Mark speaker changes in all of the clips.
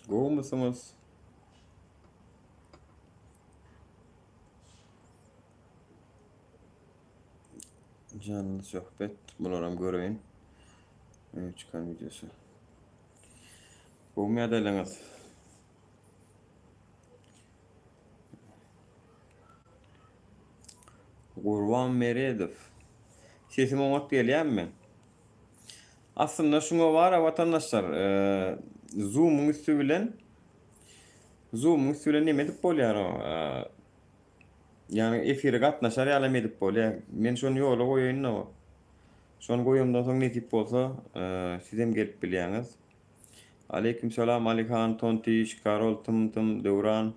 Speaker 1: Gowy musunuz? Canlı sohbet. Bunaram göreyin. Çıkan videosu. Gowy adalyňyz? Gurban Meredow. Sesim oňat gelýärmi? Aslında şuňa bara watandaşlar, Zoom'un üstü bilen nime edip bolýar o? Yani efire gatnaşar ýalam edip bolýar. Men şonu ýola goýaýyn o. Şonu goýamdan soň ne tip bolsa, sizem gelip bilýäňiz. Aleykümselam Alihan, Tontiş, Karol, Tımtım, Devran,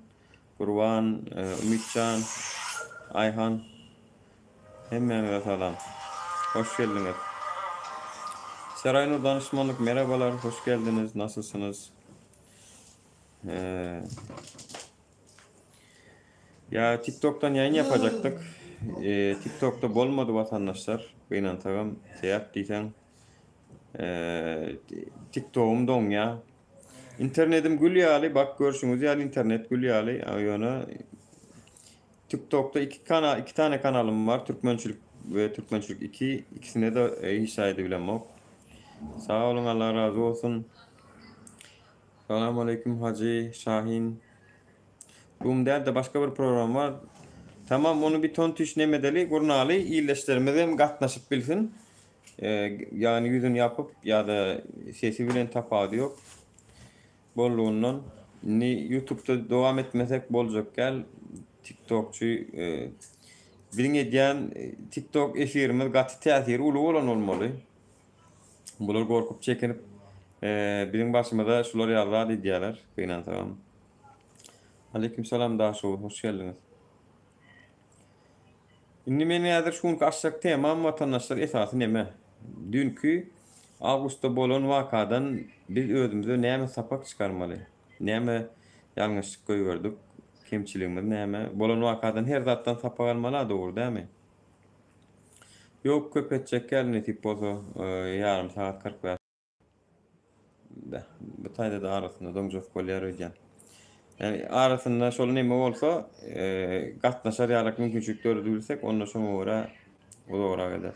Speaker 1: Gurban, Ümitcan, Ayhan. Hemmeňize salam. Hoş geldiniz. Seraynur Danışmanlık merhabalar, hoş geldiniz. Nasılsınız? Ya TikTok'tan yayın yapacaktık. TikTok'ta bolmadı vatandaşlar. Beýnan tagam seýap diýsen. TikTok'um doň ya. İnternetim gülýäli, bak görşüňiz ýaly internet gülýäli. Ýöne TikTok'ta iki tane kanalım var. Türkmençilik ve Türkmençilik 2. İkisine de hisa edebilemok. Sağ olun, Allah razı olsun. Selamun aleyküm Hacı, Şahin. Bumda başka bir program var. Tamam, onu bir ton tüşnemedeli, gurnalı, iyileştirmeden gatnaşıp bilsin. Yani yüzün yapıp ya da sesi bilen tapadı yok. Bolluğundan. YouTube'da devam etmesek bolacak gel. TikTokçu bilinge diýen TikTok efirimiz gaty täsiri uly bolan olmaly. Bular gorkup çekinip biziň başymyza şular ýazar diýýärler. Beýnan tamam. Aleykümselam daşo, hoş geldiniz. Indi men ýazır şunu açsak temam vatandaşlar esasy neme? Dünkü Ağustosda bolan wakadan biz özümüze näme sapak çıkarmaly? Näme ýalňyşlyk göýberdik? Kemçiligimiz näme? Bolan wakadan her zatdan sapak almaly dogry dämi? Yok, köpetçek gelne tip bolsa yarım saat 45. Bu taýda da arasynda doňjok bolýar öýdýän. Yani arasında şol neme bolsa, gatnaşar ýarak mümkinçilikleri bilsek, onda şoňa görä o dogry geler.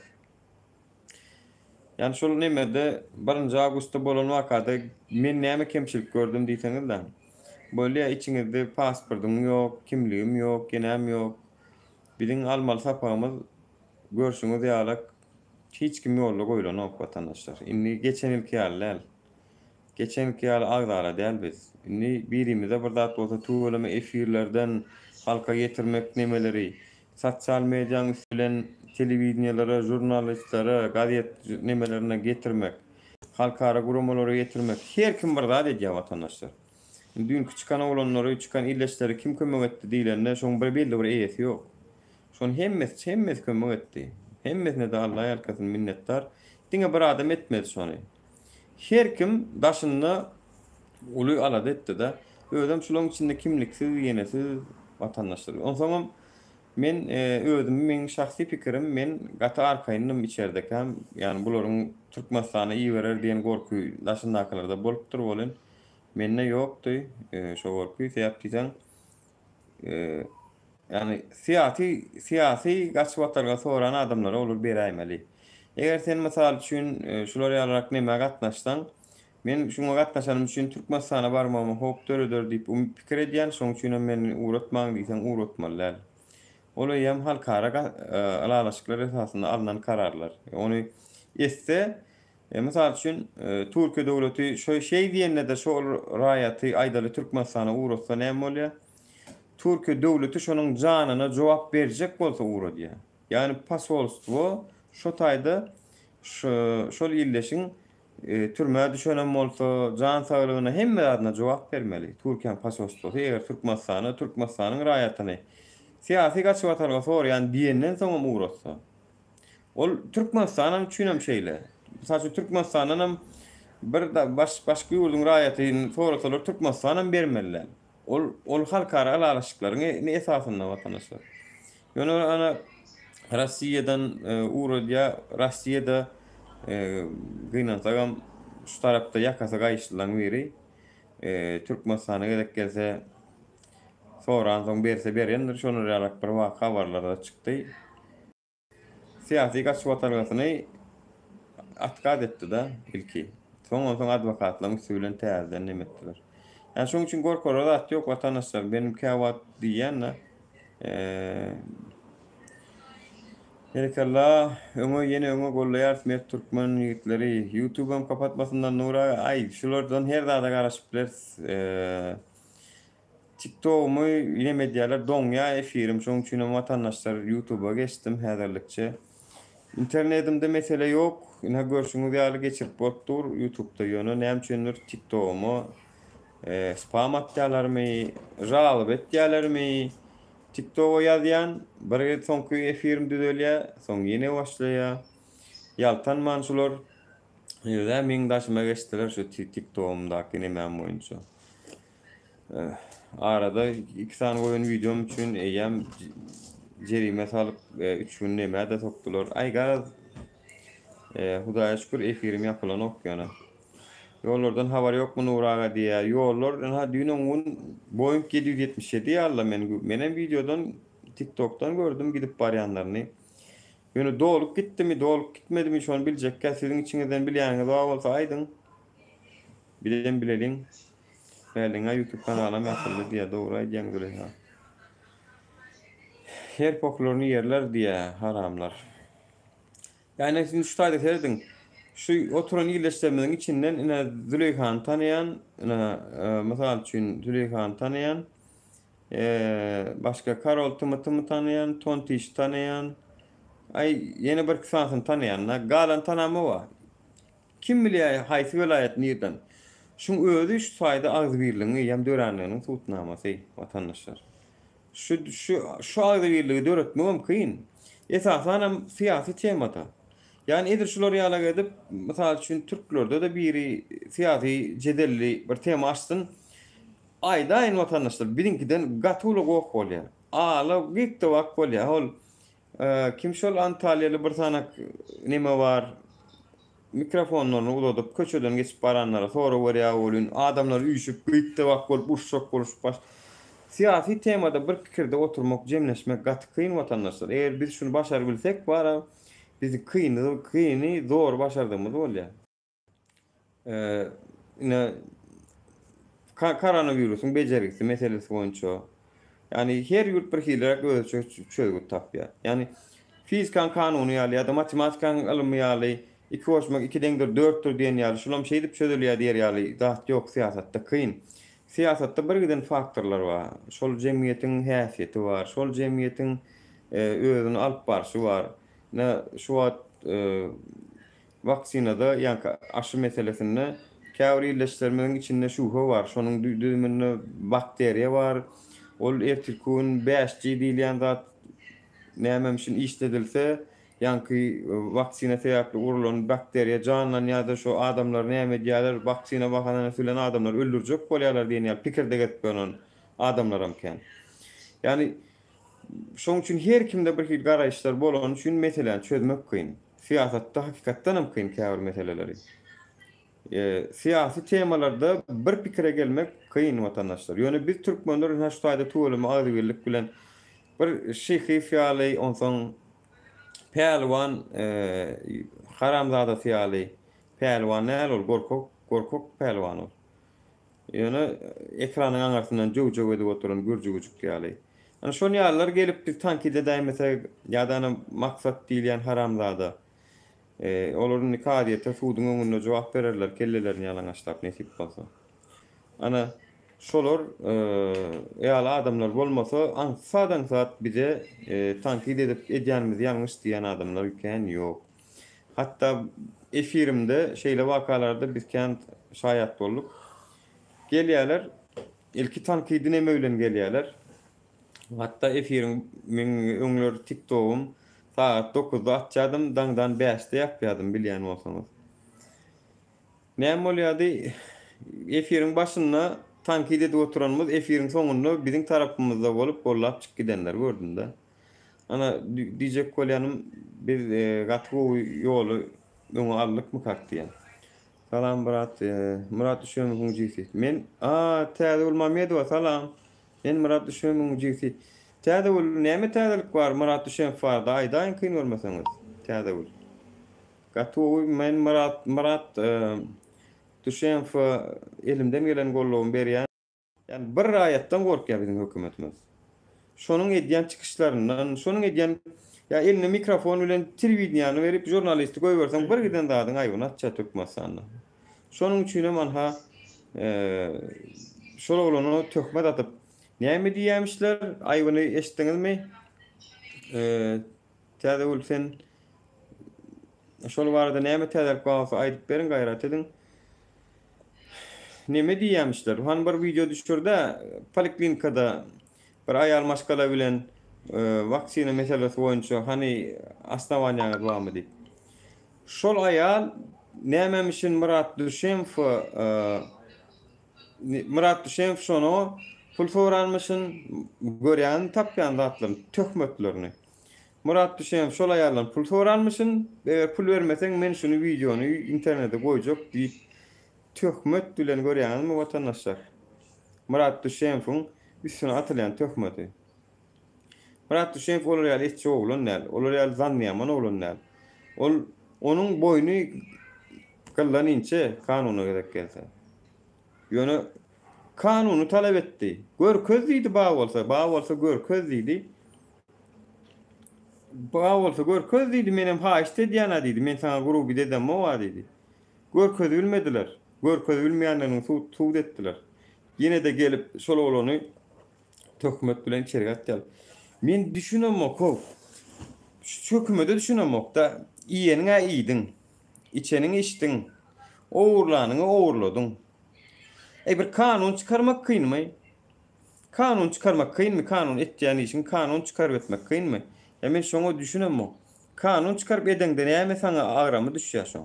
Speaker 1: Yani şol nemede 1 Agustda bolan wakada men näme kemçilik gördüm diýseňiz de. Bolýa içiňizde pasportum ýok, kimligim ýok, genem ýok. Biziň almaly sapagymyz görşüňiz ýarak hiç kim ýolda goýulanok watandaşlar. Indi geçen ýylky ýaly. Geçen ýylky ýaly agdara däl biz. Indi birimize bir zat bolsa tuğulama efirlerden halka getirmek nemeleri, sosyal medyanın üstülen televizionylara, jurnalistlara, gazet nemelerine getirmek, halkara guramalara getirmek, her kim bir zat edýär watandaşlar. Dünkü çıkan oğlanları, çıkan illeçleri kim kömek etti diýilende, şoň bir belli bir eýesi ýok. Şoň hemmes kömek etdi. Hemmesine de Allah'a herkesin minnettar. Diňe bir adam etmedi şonu. Her kim daşynda uly alad etdi de, özüm şulaň içinde kimliksiz, ýenesiz watandaşlar. Onsoň men özüm şahsy pikirim, men gaty arkaýynnym içerdek hem, yani bularyň Türkmenistana iyi berer diýen gorky daşyndakylarda bolup dur bolan. Menne ýokdy, şo gorky seýap diýsen. Yani siyasi gaçwatarga soran adamlara olur beräýmeli. Eger sen mesal üçin şular ýalarak näme gatnaşsaň, men şuňa gatnaşanym üçin Türkmenistana barmamy hop döredör diýip pikir edýän, şoň üçin men uğratmaň diýsen uğratmalylar. Ola ýam halkara alalaşyklar esasında alınan kararlar. Onu etse, mesal üçin Türkiýe döwleti şo diýende de şol raýaty aýdaly Türkmenistana uğratsa näme bolýar? Türkiye devleti şonun canına cevap verecek bolsa uğradyar. Yani pasolstvo şo taýda şol illeşiň türmäde düşenen bolsa can saglygyna hemme adına cevap bermeli. Türkiýe pasolstwosu eger Türkmenistanyň raýatyny siýasy gaçwatarga soraýan diýenden soň uğratsa. Ol Türkmenistanyň üçinem şeýle. Saçy Türkmenistanyň bir da başga ýurduň raýatyny sorasalar Türkmenistanyň bermeliler. Ol halkara alalaşyklaryň ne esasynda watandaşlar. Ýöne ana Russiýadan uğradýa, Russiýada gynansagam şu tarapda ýakasa gaýşylan biri Türkmenistan'a gedek gelse soran soň berse berendir. Şonu realak bir habarlarda çykdy. Siyasi gaçwatarlygyny atkad etdi da ilki. Soň adwokatlaryň süýlen täzeden nemetdiler. Yani şoň üçin gorkarlar at ýok watandaşlar benim käwat diýen Herkalla öňe ýene öňe gollaýar Mert Türkmen ýigitleri YouTube'am kapatmasyndan nura ay şulardan her dada garaşyp biler. TikTok'umy ýene medialar doňya efirim şoň üçin watandaşlar YouTube'a geçdim häzirlikçe. İnternetimde mesele ýok. Ine görşüňiz ýaly geçirip botdur YouTube'da ýöne näme üçindir TikTok'umy spam atýarlarmy, raýaly etýärlermi? TikTok'a ýazýan bir soňky efirim düzelýär, soň ýene başlaýar. Ýaltanman şular ýa-da meň daşyma geçdiler şu TikTok'umdaky nemem boýunça. Arada 2 sany goýun videom üçin eýem jerime salyp 3 gün näme-de sokdular. Ay garaz Hudaýa şükür efirim ýapylan ok ýana. Yollardan habar ýokmy Nuraga diýär. Yollar dünün Boeing 777 ýaly menen videodan TikTok'tan gördüm gidip barýanlaryny. Ýöne dolup gitdimi, dolup gitmedimi şonu biljekkä siziň içiňizden bilýäňiz bolsa aýdyň. Bilen Mäliňe YouTube kanalam ýapyldy diýär, dogry aýdýaň Züleyha. Her poklarny yerler diýär, haramlar. Yani şimdi şu taýda herdiň. Şu oturan ýerleşdirmelerin içinden ine Züleyhany tanıyan, mesela üçin Züleyhany tanıyan, başka Karol Tımıtımı tanıyan, Tontiş tanıyan, yeni bir kısansını tanıyanlar, galan tanama var. Kim bilýär haýsy vilayet nirden? Şun özü şu taýda agzy birligiň ýem dörenliginiň tutnamasy watandaşlar. Şu agzy birligi döretmegem kyn. Esasan siyasi temada. Yani edir şular ýalag edip, mysal üçin türklerde de biri siyasi jedelli bir tema açsyn. Aýdaýyn watandaşlar birinkiden gatylyk ok bolýar. Ala gitdi wak bolýar. Hol kim şol Antalyaly bir sanak neme var? Mikrofonlaryny uzadyp köçeden geçip baranlara sonra görýär bolýan. Adamlar üýşüp gitdi wak bolup uşşak bolup baş. Siyasi temada bir pikirde oturmak, jemleşmek gaty kyn watandaşlar. Eger biz şunu başary bilsek bara bizi kıyını zor başardığımız bolýar. Ine koronavirusun bejerisi meselesi boýunça. Yani her ýurt bir hillerek özü çözgüt tapýar. Yani fizikan kanuny ýaly ýa-da matematikan ylmy ýaly 2 koşmak 2-den 4'tür diýen ýaly şulam şey dip çözülýär diýer ýaly zat ýok siyasatda kyn. Siyasatda bir giden faktorlar bar. Şol jemgyýetiň häsiýeti bar, şol jemgyýetiň özüni alyp barşy bar. Şu an vaksinada yani aşı meselesinde käwri ýerleşdirmelerin içinde şuha var. Şonun düýmünde bakteriýa bar. Ol ertirkün 5G diýilen zat näme üçin işledilse ýanky vaksina sebäpli urulan bakteriýa canlan ýa-da şu adamlar näme diýerler vaksina bakanyna sülen adamlar öldürjek bolýarlar diýen pikirde getmenin adamlaram ken. Yani şoň üçin her kimde bir hil garaýşlar bolan üçin meseleni çözmek kyn. Siyasatda hakykatdan hem kyn käbir meseleleri. Siyasi temalarda bir pikire gelmek kyn watandaşlar. Ýöne biz türkmenler şu taýda tuğulymy agzy birlik bilen bir şeýhi fiýaly onsoň Pelwan haramzada fiýaly Pelwan näl gorkok Pelwan ol. Ýöne ekranyň aňartyndan jow edip oturan gürjügüjük fiýaly. Ana şol ýalylar gelip bir tankide daýmasa ýa-da maksat diýilen haramzada. Olaryň nikadiýete suwdyň öňünde jogap bererler, kellelerini ýalaňaçlap nesip bolsa. Ana şolar ýaly adamlar bolmasa, sadan saat bize tankid edip edýänimiz ýalňyş diýen adamlar eken ýok. Hatta efirimde şeýle wakalarda biz kent şaýat bolduk. Gelýärler, ilki tankidine meýlen gelýärler. Hatta efirim öňler TikTok'um saat 9'da atjadım, daňdan 5'de ýapýardym bilýän bolsaňyz. Näme bolýardy? Efirin başynda tankid edip oturanymyz efirin soňunda biziň tarapymyzda bolup gollap çyk gidenler gördüm de. Ana diýjek bolýanym biz gatwy ýoly öňe alykmy kak diýen. Salam Murat. Murat Düşömüň jyzy. Men täze bolmamydy wa salam. Men Murat Düşömüň jyzy. Täze bol näme täzelik bar Murat Düşömüň barda aýdaň kyn bolmasaňyz. Täze bol. Gatuwy men Murat Düşömüň elimden gelen gollawym berýän. Yani bir raýatdan gorkýar biziň hökümetimiz. Şonuň edýän çykyşlaryndan, şonuň edýän ya eline mikrofon bilen telewizionyny berip jurnalisti goýberseň bir giden dadyň aýbyna atça tökmesäň. Şonuň üçin hem ha şol olany tökmet atyp näme diýýämişler aýbyny eşitdiňizmi? Täze bol sen şol barada näme täzelik bolsa aýdyp berin gaýrat edin. Näme diýýämişler? Han bir video düşürde poliklinikada bir aýal maşgala bilen vaksina meselesi boýunça hani astawanyňa dowam edip. Şol aýal nämemişin Murat Düşömüň şonu pul soranmışyn görýän tapýan zatlaryny tökmetlerini. Murat Düşömüň şol aýaldan pul soranmışyn, pul bermeseň men şunu videonu internete goýjak diýip tökmet bilen görýänmi watandaşlar. Murat Düşömüň üstüne atylýan tökmeti. Murat Düşömüň olar ýaly etçi oglan näl, olar ýaly zanniýaman oglan näl. Onuň boyny gyllanynça kanuny gerek gelse. Ýöne kanuny talap etdi. Görköz diýdi baý bolsa görköz diýdi. Baý bolsa görköz diýdi, menem ha işte diýana diýdi. Men sana guruby dedem mowa diýdi. Görköz bilmediler. Görköz bilmeýänleriň suud etdiler. Yine de gelip şol olany tökmet bilen içeri atdylar. Men düşünemok o. Hökümete düşünemok da iyeniňe iýdiň. İçeniň içdiň. Owurlanyňy owurladyň. Bir kanun çıkarmak kynmy? Kanun çıkarmak kynmy? Kanun etýän işin kanun çıkaryp etmek kynmy? Men şoňa düşünemok. Kanun çıkaryp edeňde näme saňa agramy düşýär şoň?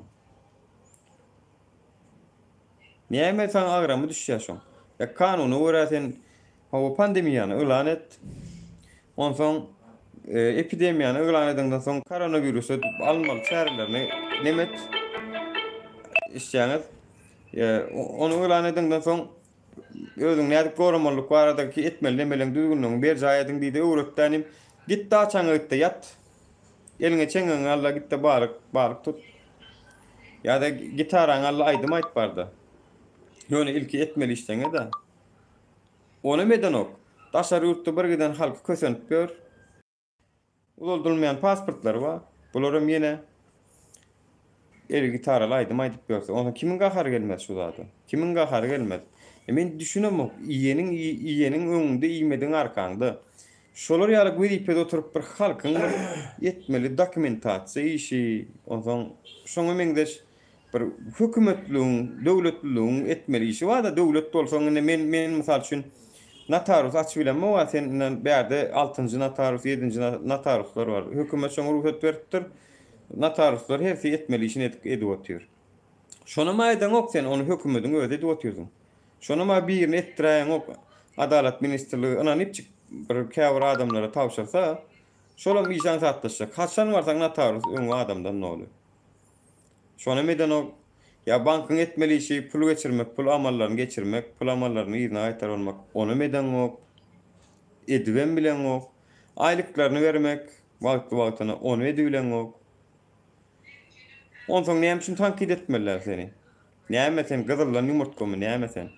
Speaker 1: Näme saňa agramy düşýär şoň? Ya kanuny öwräsen hawa pandemiýany elan et. Onsoň epidemiýany elan edenden soň koronavirusy almaly çärelerini nemet işçäňiz. Onu elan edenden soň özüň näde goramalyk baradaky etmeli nemeleň düzgünlüğini ber jaýadyň diýdi öwretdenim. Gitdi açaň ötde yat. Eliňe çeňeň alla gitdi baryk tut. Ýa-da gitaraň alla aýdym aýt barda. Ýöne ilki etmeli işleňe de. Onu medenok. Daşary ýurtda bir giden halky kösenip gör. Uldurulmayan pasportlar var. Bularım yine eli gitaralı aýdym aýdyp görse. Ona kimin gahary gelmez şu zady? Kimin gahary gelmez? Men düşünemok. Iýeniň öňünde iýmediň arkaňda. Şolar ýaly gidip oturup bir halkyň etmeli dokumentasiýa işi. Onsoň şoňa meňdeş bir hökümetliğin, döwletliğin etmeli işi var da döwlet bolsaň men mysal üçin notarus açyp bilenmi wa sen berde 6-njy notarus, 7-nji notaruslar bar. Hökümet şoňa ruhsat beripdir. Notaruslar hersi etmeli işini edip otýar. Şonu maýdan ok sen onu hökümetiň özi edip otýarsyň. Şonu ma birini etdiräň ok Adalet Ministrligi ananyp bir käwir adamlara tawşarsa şolam işan satdyşak. Haçan barsaň notarus öňe adamdan nolu. Şonu meden o ya bankın etmeli işi pul geçirmek, pul amallarını geçirmek, pul amallarını ýerine aýtar olmak. Onu meden o ediben bilen o aýlyklaryny vermek, wagty-wagtyna onu edibilen o. Onsoň näme üçin tankit etmeliler seni? Näme sen gyzyllan ýumurtkamy näme sen?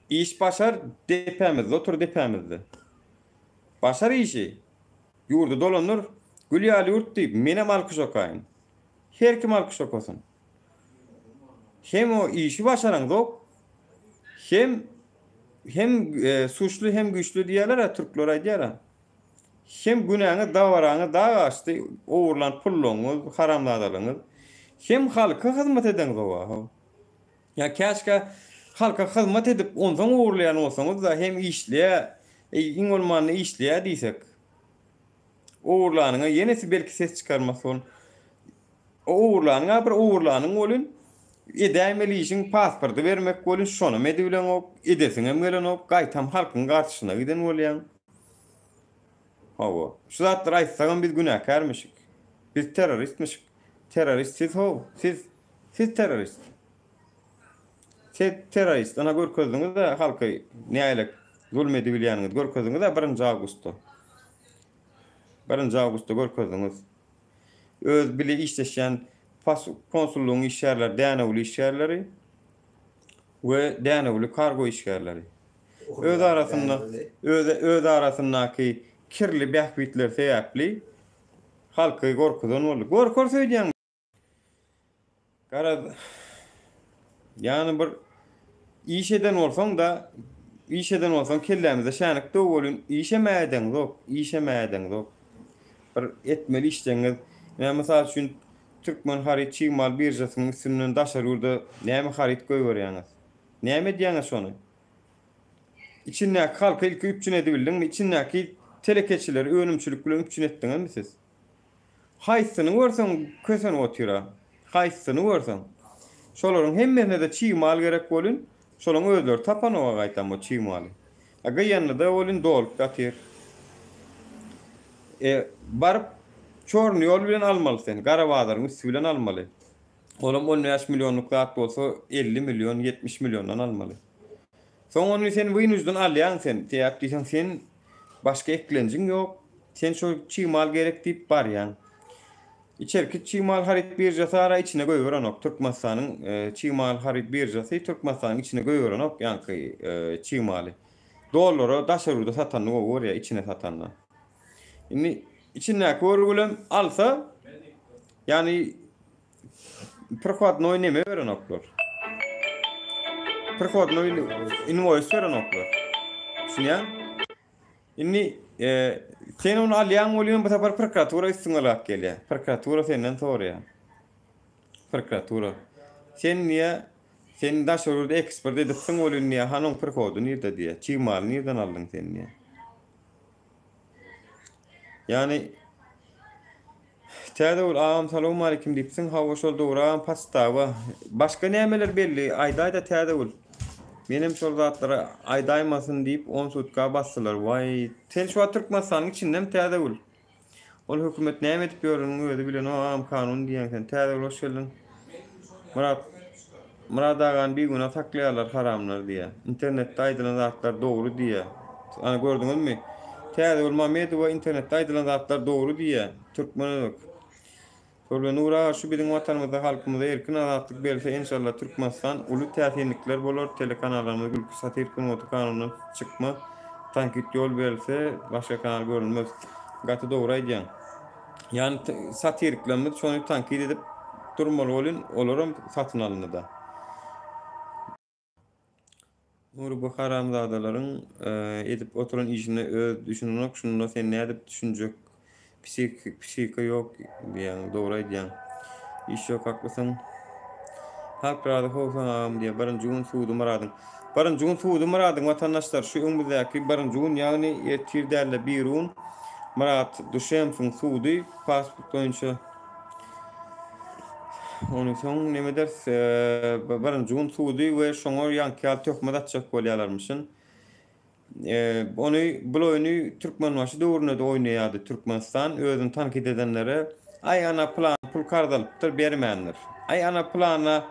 Speaker 1: İş başar depemiz, otur depemizde. Başar işi. Ýurdu dolanır, gülýäli ýurt diýip menem alkyş okaýyn. Her kim alkyş okasyn. Hem o işi başaran zok, hem suçlu hem güçlü diýerler Türkler aýdýar. Hem günäňi dawaraňy dağa açdy, owurlan pulluňyz, haramladalyňyz. Hem halka hyzmat eden zok. Ya käşke halka hyzmat edip ondan owurlayan bolsaňyz da hem işleýä, iň bolmany işleýä diýsek. Owurlanyňa ýenesi belki ses çykarmasyn. Owurlanyňa bir owurlanyň bolun edämeli işin pasportu vermek bolun şonu medibilen ok, edesiň hem gelen ok, gaýtam halkyň garşysyna giden bolýan. Hawa. Şu zatlar aýtsaň biz günäkärmişik. Biz terroristmişik. Terrorist siz ho, siz terrorist. terörist ana görkezdiňiz da halky näýelik zulmedi bilýäniňiz görkezdiňiz da 1 awgustda. 1 awgustda görkezdiňiz. Öz bile işleşen konsulluğun işyerleri, dänewli işyerleri we dänewli kargo işyerleri. Öz arasyndaky kirli bähbitler sebäpli halky gorkudan boldy. Gorkor söýdýän. Yani bir işeden bolsaň kellämize şänlikde bolun işemäden zok. Bir etmeli işleňiz. Yani mesela üçün Türkmen harit çiğmal birjasynyň üstünden daşar urda näme harit goýberýäňiz? Näme diýäňiz şonu? İçindäki halka ilki üpçün edibildiňmi? İçindäki telekeçileri önümçülük bilen üpçün etdiňizmi siz? Haýsyny görseň kösen otyra. Haýsyny görseň. Şolaryň hemmesine de çiğmal gerek bolun. Şolaryň özleri tapanowa gaýtan bu çiğmaly. Agaýanly da bolun dolup gatyr. Barıp çorny ýol bilen almaly sen. Garabadaryň üstü bilen almaly. Olam 15 milyonluk zat bolsa 50 milyon, 70 milyondan almaly. Soň onu sen wynujdan alýan sen. Täýip diýsen sen başga eklenjiň ýok. Sen şo çiğmal gerek diýip barýan. İçerki çiğmal harit birjasy ara içine goýuranok. Türkmenistanyň çiğmal harit birjasy Türkmenistanyň içine goýuranok ýa-ni çiğmaly. Dollary daşarurda satan o ya içine satanlar. Indi içine görgülüm alsa yani prokładno neme verenoklar. Prokładno invoice verenoklar. Şunya? Indi sen onu alýan bolýan bu sefer prokuratura üstüne alap gelýär. Prokuratura senden sorýar. Prokuratura. Sen niýe sen daşarurda ekspert edipsiň bolýan niýe hanuň prokwodu nerede diýe. Çiğmal nereden aldyň sen niýe? Yani täze ol salamu alaykum diýipsiň hawa şol dogran pastawa başga nämeler belli aýda täze ol. Benim şol zatlara aýdaymasyn diýip 10 sutka bassylar. Vay, sen şu Türkmenistanyň içinden täze ol. Ol hökümet näme edip ýörüň özi bilen o kanun diýen sen täze ol hoş geldin. Murat agan bir güne saklaýarlar haramlar diýe. Internetde aýdylan zatlar dogry diýe. Ana gördüňizmi? Täze ol Mamedowa internetde aýdylan zatlar dogry diýe. Türkmenlik. Şol nura şu biziň watanymyzda halkymyza erkin azatlyk berse inşallah Türkmenistan uly täsirlikler bolar, telekanallarymyz gülki satir konuty kanuny çykma, tankit ýol berse başga kanal görünmez. Gaty dogry aýdýan. Yani satiriklerimiz şonu tankit edip durmaly bolyn, olaram satyn alyndy. Nuri bu haramzadalaryň edip oturan işini öz düşünmek, şunu sen näde edip düşünjek? Psika yok diýen dogry aýdýan. İş yok haklysyň. Halk rady bolsam diýe barynjy suudy maradyň. Barynjy suudy maradyň watandaşlar şu öňümizde barynjy ýagny etirderle birun Marat Duşemfin suudy pasport boýunça onu soň neme ders barynjy suudy we şoňa ýanky töhmet atjak bolýarlarmyşyn. Onu bloğunu Türkmen başı doğruna da oynayadı Türkmenistan özün tankit edenlere ay ana plan pul kardalıptır bermendir. Ay ana plana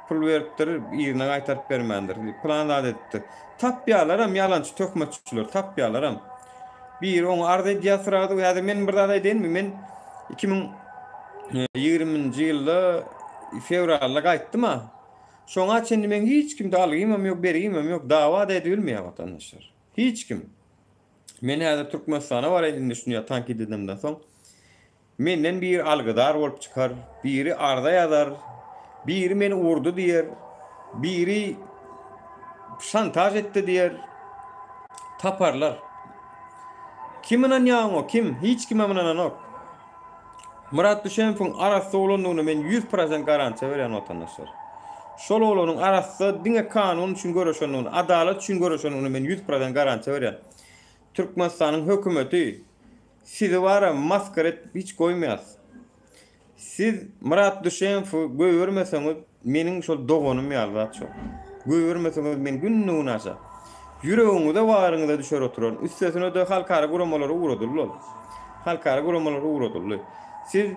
Speaker 1: pul veripdir ýerine gaýtaryp bermendir. Plan adetdi. Tapýalaram ýalançy tökmetçiler tapýalaram. Bir onu arda diýasyrady we men bir zat aýdym men 2020-nji ýylda fevralda gaýtdym. Şoňa çendi men hiç kimde algymam ýok, bergimem ýok, dawa da edilmeýär watandaşlar. Hiç kim. Men häzir Türkmenistana bar edinde şunu tankit edemden soň. Menden bir algydar bolup çykar, biri arda ýazar, biri meni urdu diýer, biri şantaj etdi diýer. Taparlar. Kimin anýaň o? Kim? Hiç kim menan ok. Murat Duşemfin arasy bolandygyny men 100% garantiýa berýän watandaşlar. Şol olanyň arasy diňe kanun üçin görüşendigini, adalet üçin görüşendigini men 100% garantiýa berýän. Türkmenistanyň hökümeti sizi wara maskaret hiç goýmaýas. Siz Murat Duşemfi göýürmeseňiz meniň şol dogonum ýalbat şol. Göýürmeseňiz men günnüňi aşa. Yüreğiňizde waryňyzda düşer oturan. Üstesine de halkara guramalara uğradırlar. Halkara guramalara uğradırlar. Siz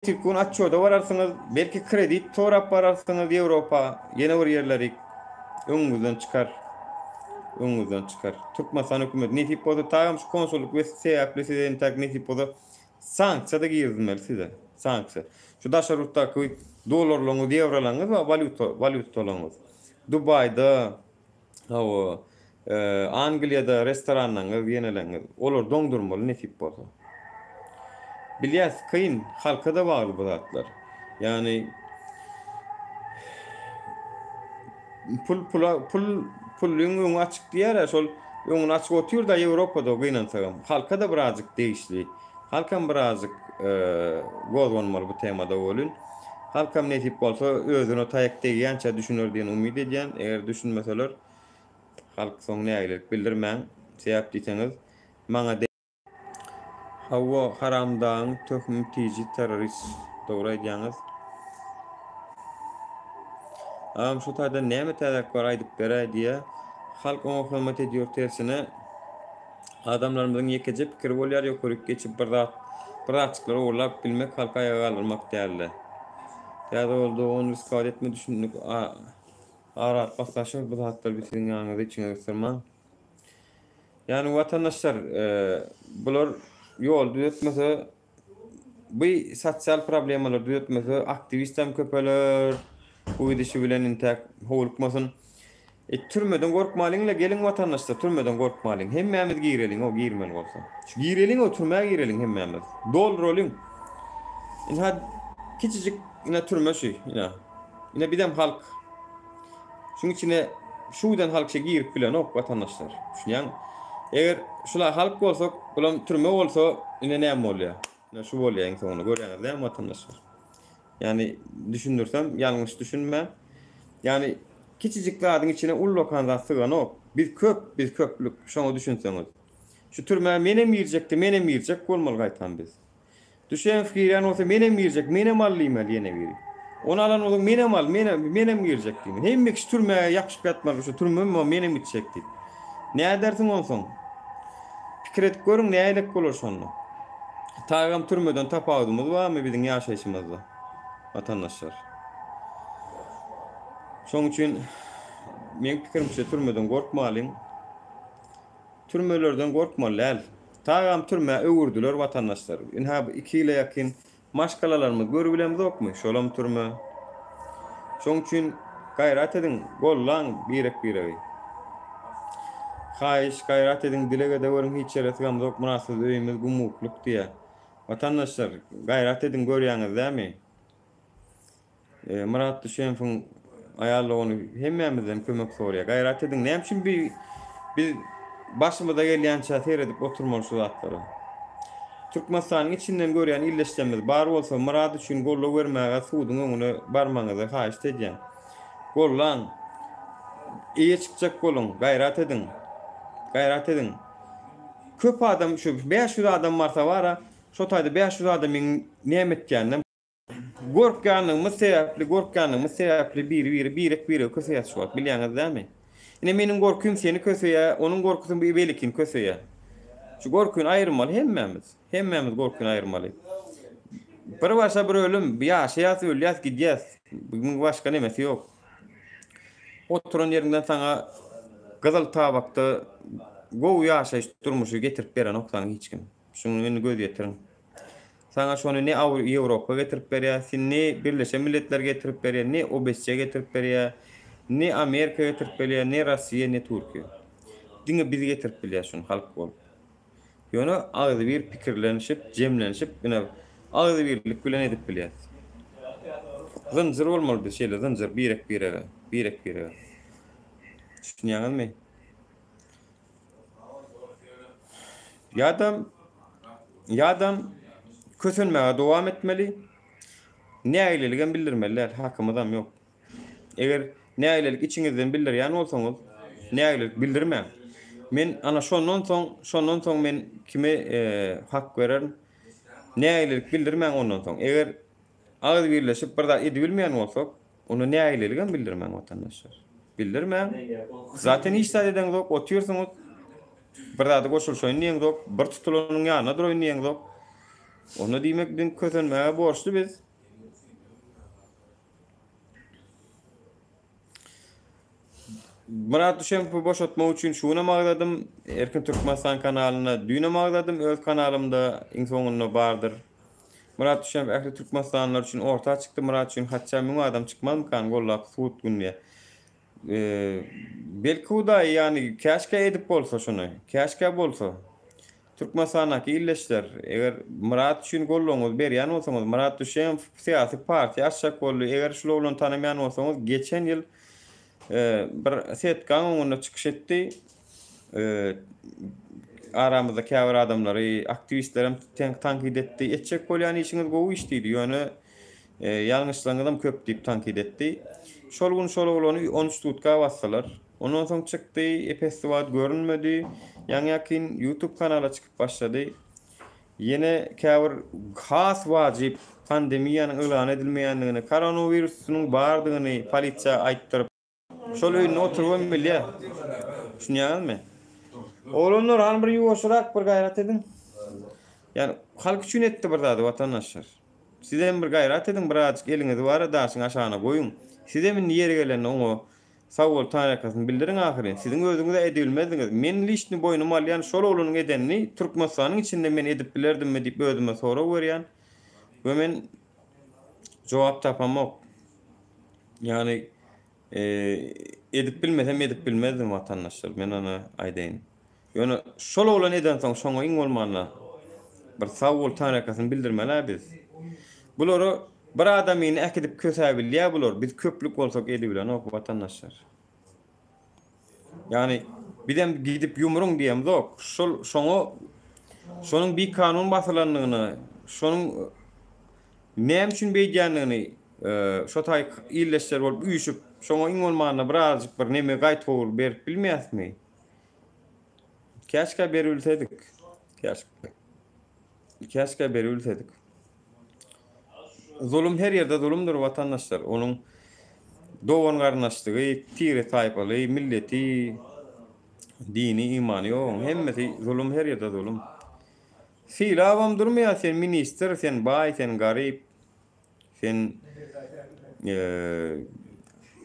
Speaker 1: Türkün açyoda vararsınız, belki kredi torap vararsınız Avrupa, yeni bir yerleri. Öňüňizden çıkar. Öňüňizden çıkar. Türkmenistan hökümeti ne tip bolsa tagam şu konsulluk we seýaply sizden tak ne tip bolsa sanksiýa da giýilmeli size. Sanksiýa. Şu daşarutdaky dolarlaryňy, eurolaryňy we valutalaryňy. Dubayda, hawa Angliýada restoranlaryňy, ýeneleňiz. Olar doňdurmaly ne tip bolsa. Bilýäs, kyn halka da bagly bu zatlar. Yani pul öňüň açyk diýär, şol öňüň açyk otýur da Ýewropada gynansaňam. Halka da birazjyk değişli. Halkam birazjyk gozgonmaly bu temada bolun. Halkam ne tip bolsa özüne taýak degýänçe düşünür diýen umyd edýän. Eger düşünmeseler halk soň nägelik bildirmän. Sebäp diýseniz, maňa hawa haramdan töhmüm tiýji terrorist dogry edýäňiz. Şu taýda näme täzekler aýdyp berer diýe halk oňa hökümet edýär tersine adamlarymyzyň ýekeje pikir bolýar ýokuryk geçip bir açyklar olap bilmek halka ýaga almak däl. Ýa-da boldy onu istifade etme düşündik. Arat başlaşyr bu zatlar bitirin ýanyňyza içiňe göstermäň. Yani vatandaşlar bular yol düzeltmese bu sosial problemalar düzeltmese aktivistem köpeler bu idişi bilen intak howlukmasyn. Türmeden gorkmalyňla gelin vatandaşlar türmeden gorkmalyň. Hemmämiz giýreliň o giýirmen bolsa. Şu giýreliň o türmäge giýreliň hemmämiz. Dolroliň. Ina kiçijik ina türme şu ina bidem halk. Şuň içine şudan halk şey giýip bilen ok vatandaşlar. Şuňan eger şular halk bolsak, bulam türme bolsa ina näme bolýar? Ina şu bolýar eň soňunda görýäňizler vatandaşlar. Yani düşünürsem yanlış düşünme. Yani kiçijik ladyň içine ullokan sygan ok. Biz köplük şoňa düşünseňiz. Şu türme menem ýirjek bolmaly gaýtan biz. Düşen fikirän olsa menem ýirjek, menem allyman ýene biri. Onu alan oldum menem ýirjek diýin. Hemme kişi türmeye ýakşyp ýatmaly, şu türme menem ýitjek diýip. Näme dersiň olsaň? Pikir edip görüň näýelik bolar şonda. Tagam türmeden tapadymyz barmy biziň ýaşaýşymyzda? Vatandaşlar. Şoň üçin men pikirimçe türmeden gorkmalyň. Türmelerden gorkmaly el. Tagam türme öwürdüler vatandaşlar. Inha 2 ýyla ýakyn maşgalalarymyz görüp bilemez okmy? Şolam türme. Şoň üçin gaýrat edin, gollan birek. Haýyş gaýrat edin, dilege de görüň hiç ýere zok munasyp öýümiz gumukluk diýe. Vatandaşlar gaýrat edin görýäňiz dämi? Murat Düşenfiň aýallagyny hemmämizden kömek sorýar. Gaýrat edin. Näme üçin biz başymyza gelýänçe seredip oturmaly şu zatlary. Türkmenistanyň içinden görýän illeşmemiz bar bolsa Murat üçin golla bermäge suwdyň öňüne barmaňyza haýyş edýän. Gollan iýe çykjak bolun, gaýrat edin. Köp adam şu 500 adam barsa bara, şo taýda 500 adamyň näme etýänden gorkanyňyz sebäpli biri köseýär şu wagt bilýäňiz dämi? Ine meniň gorkum seni köseýär, onuň gorkusy belikin köseýär. Şu gorkuny aýyrmaly hemmämiz gorkuny aýyrmaly. Bir başa bir ölüm, ýaşaýas gidýäs. Bugün başga nemesi ýok. Oturan ýerinden saňa gyzyl tabakda gowy ýaşaýyş durmuşy getirip beren oksaň hiç kim. Şuny meni göz ýetirin. Sana şonu ne Ýewropa getirip berýär, ne Birleşen Milletler getirip berýär, ne OBSE getirip berýär, ne Amerika getirip berýär, ne Russiýa, ne Türkiýe. Diňe biz getirip berýär şunu halk bolup. Ýöne agzy bir pikirlenişip, jemlenişip, ýene agzy birlik bilen edip bilýär. Zynjyr bolmaly bir şeýle, zynjyr birek. Düşünýäňizmi? Ýadam kösünmäge dowam etmeli. Näýeligini bildirmeliler, hakymyzam ýok. Eger näýelik içiňizden bildirýän bolsaňyz, näýelik bildirmäň. Men ana şondan soň men kime hak bererim? Näýelik bildirmäň ondan soň. Eger agzy birleşip bir da edip bilmeýän bolsak, onu näýeligini bildirmäň vatandaşlar. Bildirmäň. Zaten hiç eden yok, otýursyňyz. Bir da goşulşaýyn diýen yok, bir tutulanyň ýanyna duraýyn diýen yok. Onu diýmekden kösünmäge borçly biz. Murat Düşenp'i boşaltmak üçün şuna magladım. Erkin Türkmenistan kanalına düğüne magladım. Öz kanalımda in sonuna bardır. Murat Düşenp ähli Türkmenistanlar üçün orta çıktı. Murat üçün hatça mü adam çıkmaz kan gollap suut günüye. Belki o da yani keşke edip bolsa şunu. Keşke bolsa. Türkmenistan'daki illeşler eger Murat üçün golluňyz berýän bolsaňyz Murat Düşenp siyasi parti açjak boldy. Eger şol bilen tanamayan bolsaňyz geçen ýyl bir setkan oňuna çykyş etdi. Aramızda käbir adamlary, aktivistlerim tankid etdi. Etjek bolýan işiňiz gowy iş diýdi. Ýöne ýalňyşlaryňyzam köp diýip tankid etdi. Şol gün şol oglany 13 tutka bassalar. Ondan soň çykdy, festiwal görünmedi. Ýaňyakin YouTube kanala çykyp başlady. Yine käbir has wajyp pandemiýanyň elan edilmeýändigini, koronawirusynyň bardygyny polisiýa aýtdyryp şol öýüne oturup bilýär. Şuňaňyzmy? Olanlar han bir ýuwaşrak bir gaýrat edin. Yani halk üçün etdi bir zady watandaşlar. Sizem bir gaýrat edin, birazjyk eliňizi bar daşyň aşagyna goýun. Sizem ýere gelende oňa sawol tarakasyny bildirin ahyry. Siziň özüňize edilmezdiňiz. Men lişni boýnuma alýan şol olanyň edenini Türkmenistanyň içinde men edip bilerdimmi diýip özüme sorag berýän. We men jogap tapamok. Yani edip bilmesem edip bilmezdim watandaşlar. Men ona aýdaýyn. Ýöne şol olan eden soň şoňa iň bolmanda bir sawol tarakasyny bildirmeler biz. Bulary bir adamyny äkidip köse bilýär bular. Biz köplük bolsak edip bilen ok watandaşlar. Yani birden gidip yumruň diýem zok. Şoňa şonuň bir kanun basylandygyny, şonuň näme üçin beýdýändigini şo taý illeşler bolup üýüşüp şoňa iň bolmanda birazjyk bir neme gaýtawul berip bilmeýäsmi? Keşke berilsedik. Keşke berilsedik. Zulüm her yerde zulümdür vatandaşlar. Onun doğan garnaşlığı, tire taypalı, milleti, dini, imanı yok. Hemmeti zulüm her yerde zulüm. Sila avam durmaya sen minister, sen bay, sen garip, sen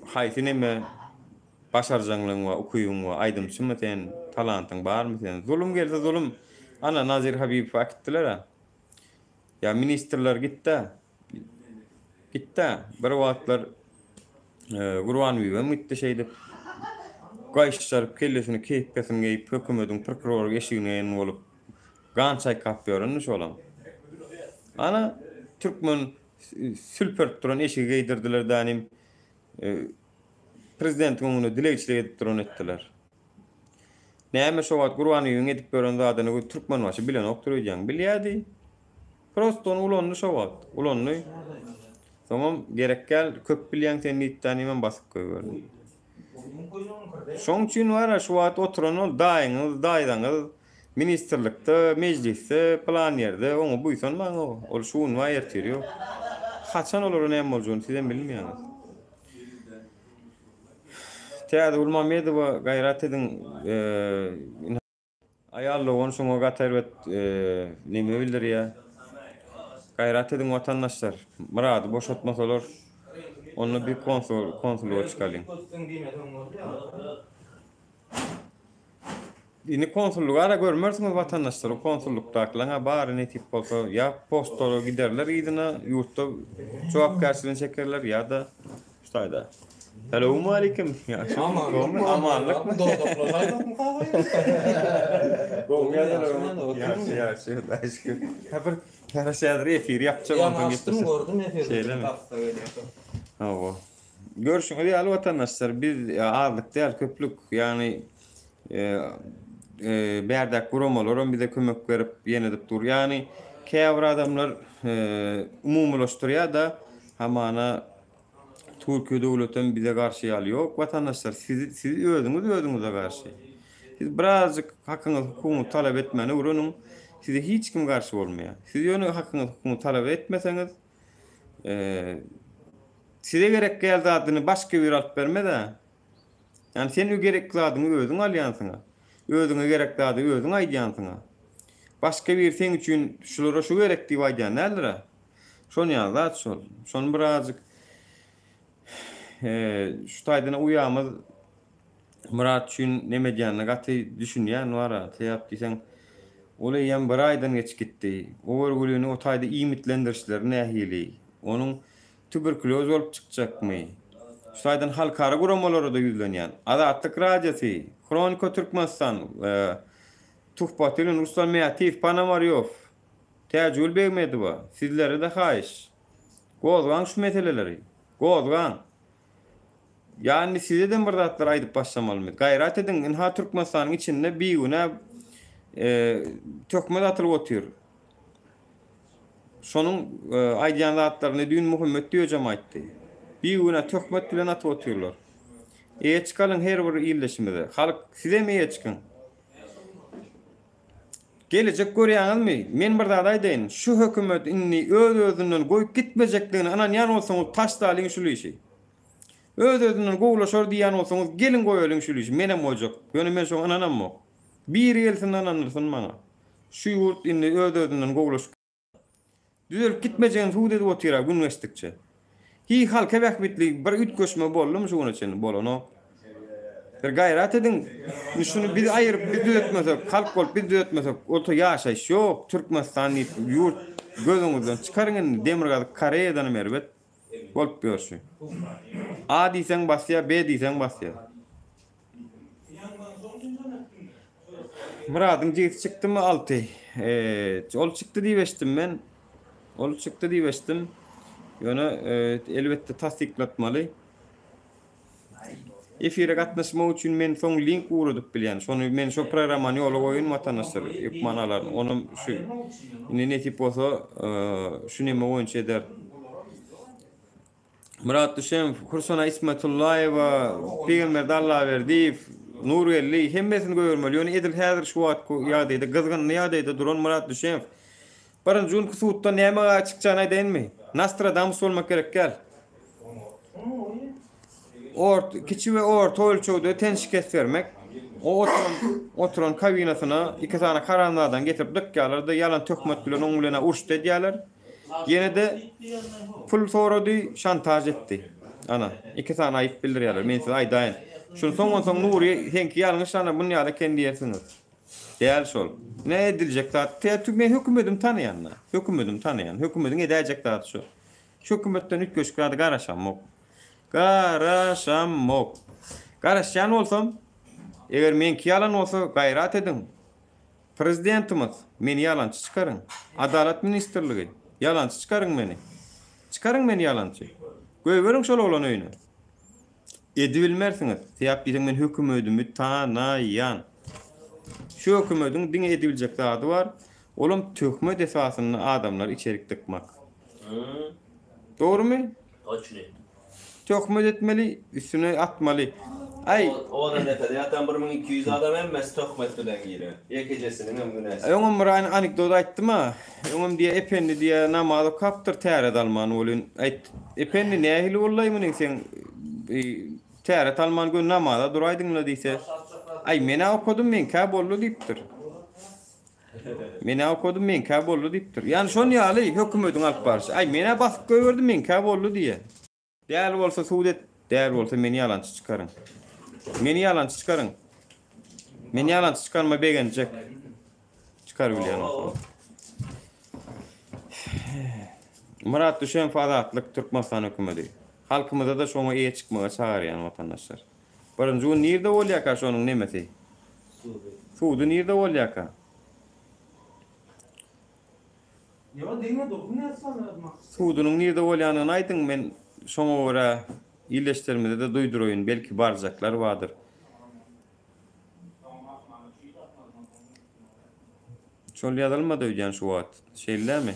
Speaker 1: hayti neme başarjanlygyň we ukuyuň we aýdymçymy sen, talantyň barmy sen? Zulüm gelse zulüm. Ana Nazir Habib akitdiler ha. Ya ministerler gitti. Bir wagtlar Gurban Bey mütte şeydi. Gaýşaryp kellesini keýpkesin geýip hökümetiň prokuror eşigine bolup gançay kapýaryn şolam. Ana Türkmen sülpert duran eşigi geýdirdiler danim. Prezidentiň onu dileýçilik edip duran etdiler. Näme şo wagt Gurban Bey edip beren zadyny Türkmen başy bilen okturýan bilýärdi. Proston ulanyny şo wagt. Ulanyny tamam gerekkel köp bilýän sen ýetdänimen basyp goýberdim. Şoň üçin wara şu wagt oturan daýdaňyz ministerlikde, mecliste, plan ýerde oňa buýsan maňa ol şuň wa ýertirýär. Haçan olar näme boljagyny sizem bilmeýäňiz. Täze Ulmamedowa gaýrat edin aýallygyň şoňa gatarbat näme bildirýär. Gaýrat edin watandaşlar. Murady boşaltmasalar onu bir konsul çıkalyň. Ini konsulluk ara görmersiňiz watandaşlar. O konsullukdakylaryňa bary ne tip bolsa ýa postolo giderler ýygyna ýurtda jogapkärçiligini çekerler ýa da şutaýda. Selamun aleyküm. Ya amanlyk mı? Ya aşkım. Her şeyler efir yapacak ondan
Speaker 2: gittim gördüm efir.
Speaker 1: Hawa. Görüşüňiz ýaly watandaşlar biz azlyk däl köplük yani berdek guramalar bize kömek berip ýenedip dur. Yani käbir adamlar umumlaşdyrýar da hamana Türkiye döwletiň bize garşy ýaly ýok. Watandaşlar siz özüňize garşy. Siz birazjyk hakyňyzy hukumy talap etmeni uranyň. Size hiç kim garşy bolmaýar. Siz ýöne hakyňyzy hukumy talap etmeseňiz size gerek geldi adyny başga bir alyp bermede. Yani sen gerekli adyny özüň alýansyňa. Özüňe gerekli ady özüň aýdýansyňa. Başga bir sen üçin şulara şu gerek diýip aýdýan nädir? Şonu ýazat şol. Şonu birazjyk şu taýdyna uyamyz Murat şün neme diýänine gaty düşünýän wara. Täýap diýsen, ola ýem bir aýdan geç gitdi. O örgülüni o taýda imitlendirişler nähili. Onuň tuberkuloz bolup çykjakmy? Şu aýdan halkara guramalary da ýüzlenýän. Azatlyk radiosy, Kronika Türkmenistan, Tuhbatylyn Ruslan Meýativ, Panamarýov. Täjül begmedi bu. Sizlere de haýyş. Gozgan şu meseleleri. Gozgan. Yani size de bir zatlar aýdyp başlamalymy. Gaýrat edin, inha Türkmenistanyň içinde bir güne tökme atylyp otyr. Şonuň aýdýan zatlaryny dün Muhammed diýjem aýtdy. Bir güne tökmet bilen atyp otyrlar. Eýetçikalyn her bir ýyldaşymyzy. Halk size mi eýetçikin? Gelecek görýäňizmi? Men bir zat aýdaýyn. Şu hökümet inni öz-özünden goýup gitmejekdigini anan ýan bolsaňyz taşdalyň şuly işi. Öz-özünden gowlaşar diýän bolsaňyz gelin goýalyň şuly işi. Menem bolajak. Ýöne men şoň ananam. Bir gelsin ananyrsyn maňa. Şu ýurt inni öz-özünden gowlaş. Düzelip gitmejegin suw edip otyrar gün geçdikçe. Hi halka wäkbitli bir ütköşme boldum şuň üçin bolano. Bir gaýrat edin. Şunu bir aýyryp bir düzeltmesek, halk bolup bir düzeltmesek, orta ýaşaýyş ýok. Türkmenistany ýurt gözüňizden çykaryň Demirgazy Koreýadan merbet bolup ýörşi. A diýsen basýa, B diýsen basýa. Muradyň jigit çykdymy 6. Ol çykdy diýeşdim men. Ol çykdy diýeşdim. Ýöne elbetde tasdiklatmaly. Efire gatnaşmak üçin men soň link uradyp bilýän. Şonu men şu programmany ýola goýun watandaşlar, ekmanalar. Onu şu ne tip bolsa şu neme goýunça eder. Murat Düşem, Kursana İsmetullayewa, Peygamber Allah berdi, Nurelli hemmesini görmeli. Ýöne edil häzir şu wagt ýagdaýda gyzgyn ýagdaýda duran Murat Düşem. Birinji gün suwutda näme çykjany aýdaýynmy? Nostradamus bolmak gerek gel. Kiçi we orta ölçüde tenşikes vermek. O oturan kabinasyna iki tane karanlardan getirip dykýarlar da yalan tökmet bilen oň bilen urşdy diýerler. Ýene de pul sorady, şantaj etdi. Ana, iki tane aýyp bildirýärler. Men size aýdaýyn. Şunu soň Nuri henki ýalňyşlana bunu ýa-da kendi ýersiňiz. Däl şol. Ne ediljek zat? Men hökümetim tanıyanlar. Hökümetim tanıyan. Hökümetin edäjek zat şu. Şu hökümetten ütköşgärde garaşamok. Garaşamok. Garaşan bolsam, eger menki ýalan bolsa gaýrat edin. Prezidentimiz meni ýalançy çykaryn. Adalet ministrligi ýalançy çykaryn meni. Çykaryn meni ýalançy. Göýberiň şol bolan öýüne. Edibilmersiňiz. Täýap diýsen men hökümetimi tanaýan. Şu hökümetiň diňe edibiljek zady bar. Olam tökmet esasyny adamlar içerik tıkmak. Doğrumy?
Speaker 2: Toçny.
Speaker 1: Tökmet etmeli, üstüne atmaly. Ay,
Speaker 2: O da netede ýatan 1200 adam emmes tökmet bilen girer. Ýekejesiniň hem günäsi.
Speaker 1: Öňüm bir anekdot aýtdym ha. Öňüm diýe ependi diýe namazy kaptyr täret alman bolyn. Aýt, ependi nähili bollaýmyň sen täret alman gün namaza duraýdyňla diýse. Ay mena okudum men ka bollu diýipdir. Mena okudum men ka bollu diýipdir. Ýani şonu ýaly hökümetiň alyp barşy. Ay mena basyp göberdim men ka bollu diýe. Däl bolsa suwdet, däl bolsa meni ýalançy çykaryn. Meni ýalançy çykaryn. Meni ýalançy çykarma begenjek. Çykar bilýän. Murat Düşen Azatlyk Türkmenistan hökümeti. Halkymyza da şoňa eýe çykmaga çagarýan watandaşlar. Birinji gün nirde bolýaka şonuň nemesi? Suwdy nirde bolýaka?
Speaker 3: Ýa deňe dokun ýatsana.
Speaker 1: Suwdynyň nirde bolýanyny aýdyň men şoňa görä ýyldaşlarymyza da duýduraýyn, belki barjaklar bardyr. Şol ýazylmady öýdän şu wagt. Şeýlerämi?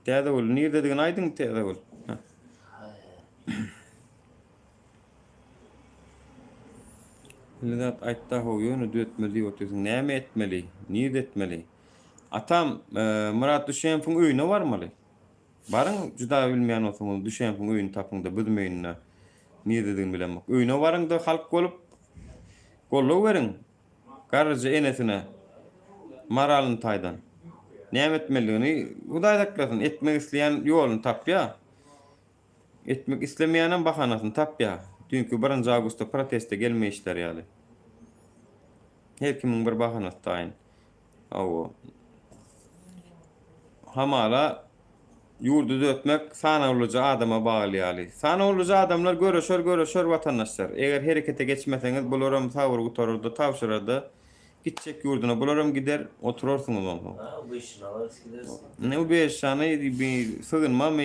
Speaker 1: Täze bol, nirde diýen aýdyň täze bol. Lidat aýtda hoýuny düýetmeli ýoksa näme etmeli, nirde etmeli? Atam Murat Düşenfiň öýüne barmaly. Barın juda bilmeýän bolsaň Düşenfiň öýüni tapyňda bilmeýänler. Nirde diýen bilenmek. Öýüne barıňda halk bolup gollaw beriň. Garajy enesine maralyny taýdan. Näme etmeligini Hudaý daklasyn, etmek isleýän ýoluny tapýa. Etmek islemeýänem bahanasyny tapýa. Dünkü 1 Ağustos'ta proteste gelmeýişler ýaly. Her kimiň bir bahanasy taýyn. Awo. Hamala ýurdu dötmek sanawlyja adama bagly ýaly. Sanawlyja adamlar göreşer watandaşlar. Eger herekete geçmeseňiz bularam tawr gutaryrdy, tawşyrady. Gitjek ýurduna bularam gider, oturursunuz onda.
Speaker 2: Ha, bu işin alırız gidersin.
Speaker 1: Ne bu beş tane bir sığınma mı?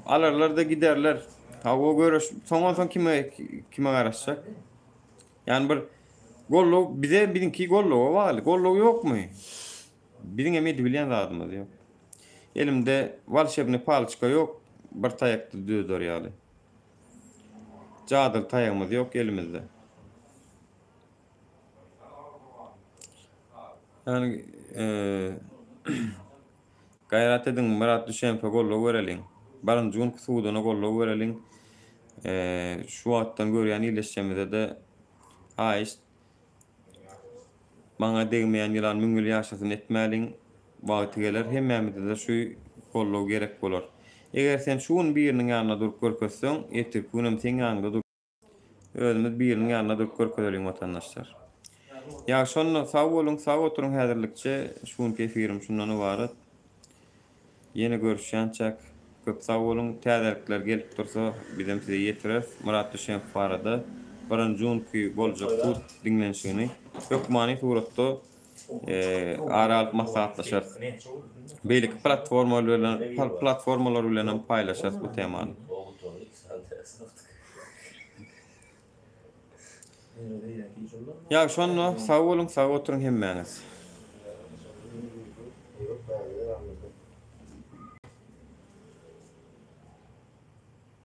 Speaker 1: Alarlar da giderler. Tavuğu görüş. Son kime araşacak? Yani bir gollu bize bizimki gollu var. Gollu yok mu? Bizim emedi bilen adamız yok. Elimde valşebni palçka yok. Bir tayakta düzdür yani. Cadır tayağımız yok elimizde. Yani gayret edin Murat Düşenfe gollu verelim. Barın jun suuduna gollu verelim. Şu attan görýän iyileşmede de haýyş bana degmeýän ýylan müňül ýaşasyn etmäliň wagty geler hemmemizde de şu gollu gerek bolar. Eger sen şuň biriniň ýanyna durup görkezseň, etir günüm seň ýanyňda durup özümiz biriniň ýanyna durup görkezelim watandaşlar. Ya şonu sağ olun, sağ oturun häzirlikçe şuň kefirim şundan ibaret. Yeni görüşýänçek köp sağ olun. Täzelikler gelip dursa bizem size ýetirer. Murat Düşenf barada birinji boljak tut dinlenşini hökmani suratda aralyk maslahatlaşar. Beýlik platformalar bilen paýlaşar bu temany. Ya şonu sağ olun, sağ oturun hemmäňiz.